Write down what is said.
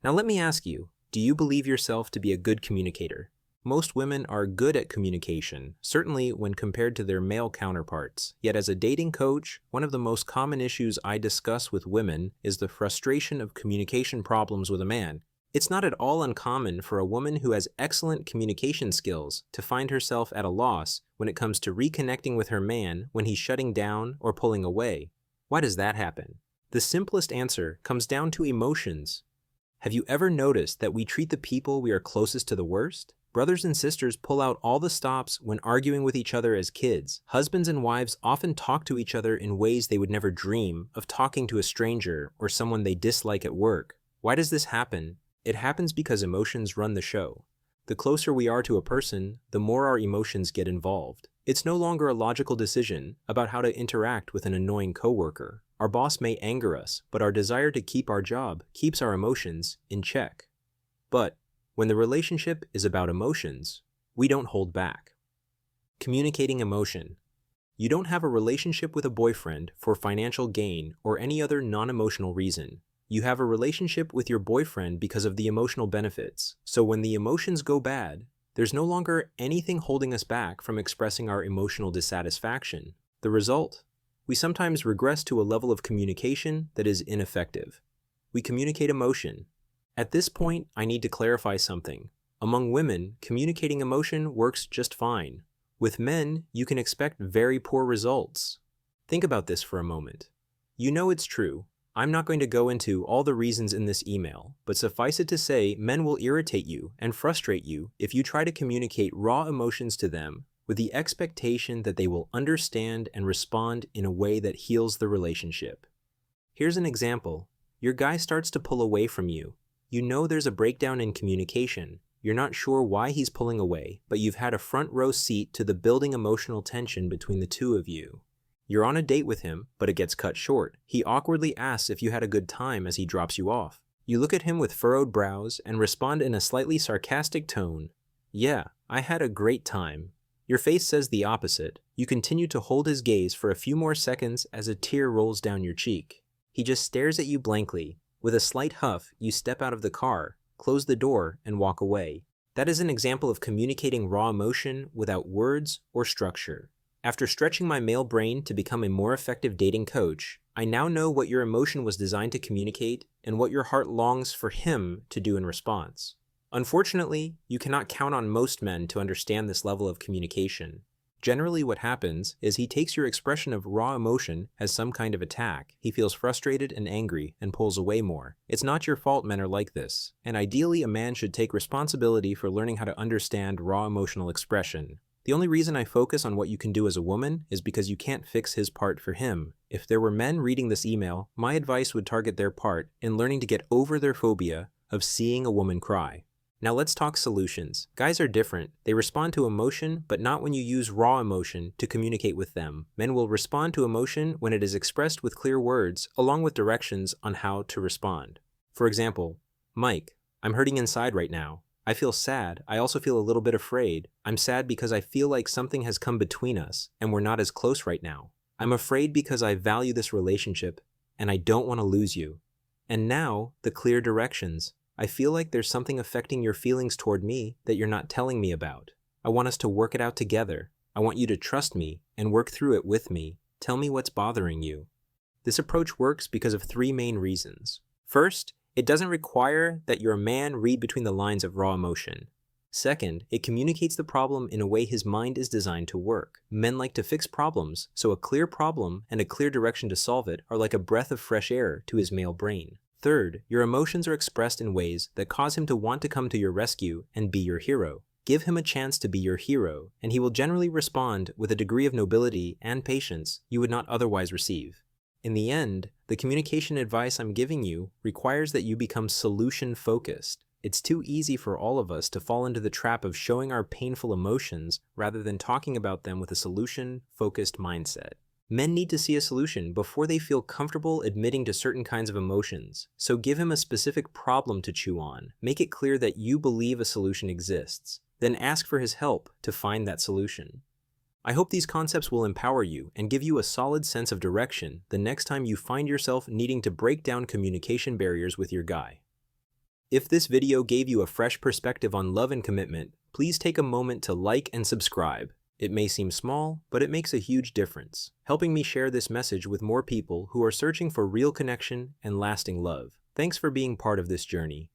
Now let me ask you, do you believe yourself to be a good communicator? Most women are good at communication, certainly when compared to their male counterparts. Yet as a dating coach, one of the most common issues I discuss with women is the frustration of communication problems with a man. It's not at all uncommon for a woman who has excellent communication skills to find herself at a loss when it comes to reconnecting with her man when he's shutting down or pulling away. Why does that happen? The simplest answer comes down to emotions. Have you ever noticed that we treat the people we are closest to the worst? Brothers and sisters pull out all the stops when arguing with each other as kids. Husbands and wives often talk to each other in ways they would never dream of talking to a stranger or someone they dislike at work. Why does this happen? It happens because emotions run the show. The closer we are to a person, the more our emotions get involved. It's no longer a logical decision about how to interact with an annoying coworker. Our boss may anger us, but our desire to keep our job keeps our emotions in check. But when the relationship is about emotions, we don't hold back. Communicating emotion. You don't have a relationship with a boyfriend for financial gain or any other non-emotional reason. You have a relationship with your boyfriend because of the emotional benefits. So when the emotions go bad, there's no longer anything holding us back from expressing our emotional dissatisfaction. The result? We sometimes regress to a level of communication that is ineffective. We communicate emotion. At this point, I need to clarify something. Among women, communicating emotion works just fine. With men, you can expect very poor results. Think about this for a moment. You know it's true. I'm not going to go into all the reasons in this email, but suffice it to say, men will irritate you and frustrate you if you try to communicate raw emotions to them with the expectation that they will understand and respond in a way that heals the relationship. Here's an example. Your guy starts to pull away from you. You know there's a breakdown in communication. You're not sure why he's pulling away, but you've had a front row seat to the building emotional tension between the two of you. You're on a date with him, but it gets cut short. He awkwardly asks if you had a good time as he drops you off. You look at him with furrowed brows and respond in a slightly sarcastic tone. Yeah, I had a great time. Your face says the opposite. You continue to hold his gaze for a few more seconds as a tear rolls down your cheek. He just stares at you blankly. With a slight huff, you step out of the car, close the door, and walk away. That is an example of communicating raw emotion without words or structure. After stretching my male brain to become a more effective dating coach, I now know what your emotion was designed to communicate and what your heart longs for him to do in response. Unfortunately, you cannot count on most men to understand this level of communication. Generally what happens is he takes your expression of raw emotion as some kind of attack. He feels frustrated and angry and pulls away more. It's not your fault men are like this, and ideally a man should take responsibility for learning how to understand raw emotional expression. The only reason I focus on what you can do as a woman is because you can't fix his part for him. If there were men reading this email, my advice would target their part in learning to get over their phobia of seeing a woman cry. Now let's talk solutions. Guys are different. They respond to emotion, but not when you use raw emotion to communicate with them. Men will respond to emotion when it is expressed with clear words, along with directions on how to respond. For example, Mike, I'm hurting inside right now. I feel sad. I also feel a little bit afraid. I'm sad because I feel like something has come between us and we're not as close right now. I'm afraid because I value this relationship and I don't want to lose you. And now, the clear directions. I feel like there's something affecting your feelings toward me that you're not telling me about. I want us to work it out together. I want you to trust me and work through it with me. Tell me what's bothering you. This approach works because of three main reasons. First, it doesn't require that your man read between the lines of raw emotion. Second, it communicates the problem in a way his mind is designed to work. Men like to fix problems, so a clear problem and a clear direction to solve it are like a breath of fresh air to his male brain. Third, your emotions are expressed in ways that cause him to want to come to your rescue and be your hero. Give him a chance to be your hero, and he will generally respond with a degree of nobility and patience you would not otherwise receive. In the end, the communication advice I'm giving you requires that you become solution-focused. It's too easy for all of us to fall into the trap of showing our painful emotions rather than talking about them with a solution-focused mindset. Men need to see a solution before they feel comfortable admitting to certain kinds of emotions, so give him a specific problem to chew on. Make it clear that you believe a solution exists. Then ask for his help to find that solution. I hope these concepts will empower you and give you a solid sense of direction the next time you find yourself needing to break down communication barriers with your guy. If this video gave you a fresh perspective on love and commitment, please take a moment to like and subscribe. It may seem small, but it makes a huge difference, helping me share this message with more people who are searching for real connection and lasting love. Thanks for being part of this journey.